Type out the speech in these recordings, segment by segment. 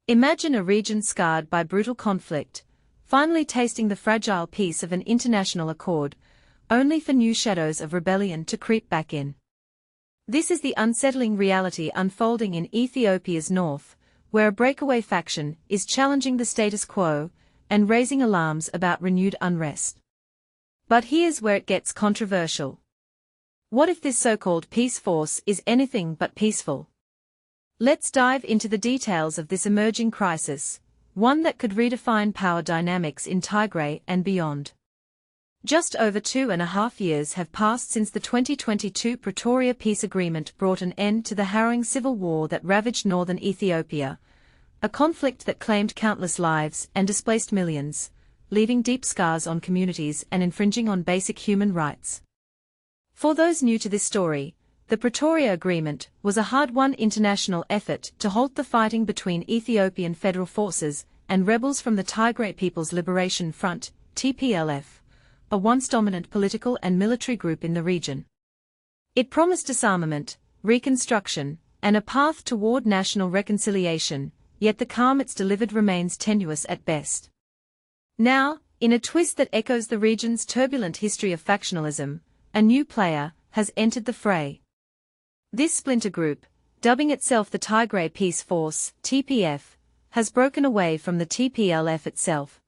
Imagine a region scarred by brutal conflict, finally tasting the fragile peace of an international accord, only for new shadows of rebellion to creep back in. This is the unsettling reality unfolding in Ethiopia's north, where a breakaway faction is challenging the status quo and raising alarms about renewed unrest. But here's where it gets controversial. What if this so-called peace force is anything but peaceful? Let's dive into the details of this emerging crisis, one that could redefine power dynamics in Tigray and beyond. Just over 2.5 years have passed since the 2022 Pretoria Peace Agreement brought an end to the harrowing civil war that ravaged northern Ethiopia, a conflict that claimed countless lives and displaced millions, leaving deep scars on communities and infringing on basic human rights. For those new to this story, the Pretoria Agreement was a hard-won international effort to halt the fighting between Ethiopian federal forces and rebels from the Tigray People's Liberation Front, TPLF, a once dominant political and military group in the region. It promised disarmament, reconstruction, and a path toward national reconciliation, yet the calm it's delivered remains tenuous at best. Now, in a twist that echoes the region's turbulent history of factionalism, a new player has entered the fray. This splinter group, dubbing itself the Tigray Peace Force, TPF, has broken away from the TPLF itself.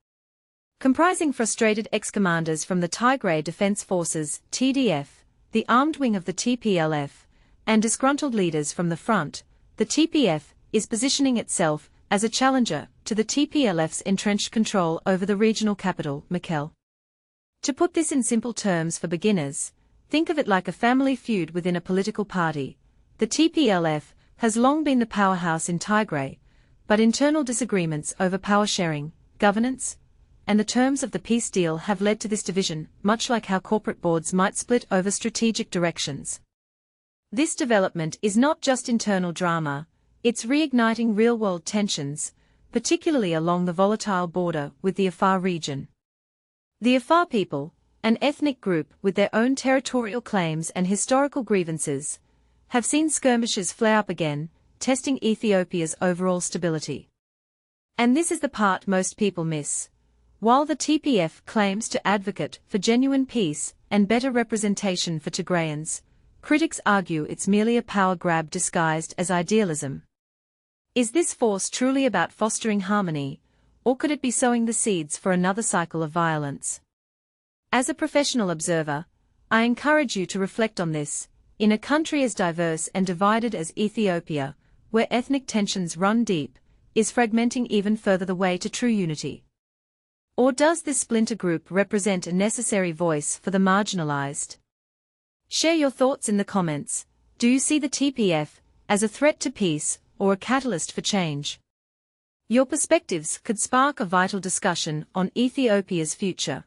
Comprising frustrated ex-commanders from the Tigray Defence Forces, TDF, the armed wing of the TPLF, and disgruntled leaders from the front, the TPF is positioning itself as a challenger to the TPLF's entrenched control over the regional capital, Mekelle. To put this in simple terms for beginners, think of it like a family feud within a political party. The TPLF has long been the powerhouse in Tigray, but internal disagreements over power sharing, governance, and the terms of the peace deal have led to this division, much like how corporate boards might split over strategic directions. This development is not just internal drama, it's reigniting real-world tensions, particularly along the volatile border with the Afar region. The Afar people, an ethnic group with their own territorial claims and historical grievances, have seen skirmishes flare up again, testing Ethiopia's overall stability. And this is the part most people miss. While the TPF claims to advocate for genuine peace and better representation for Tigrayans, critics argue it's merely a power grab disguised as idealism. Is this force truly about fostering harmony, or could it be sowing the seeds for another cycle of violence? As a professional observer, I encourage you to reflect on this. In a country as diverse and divided as Ethiopia, where ethnic tensions run deep, is fragmenting even further the way to true unity? Or does this splinter group represent a necessary voice for the marginalized? Share your thoughts in the comments. Do you see the TPF as a threat to peace or a catalyst for change? Your perspectives could spark a vital discussion on Ethiopia's future.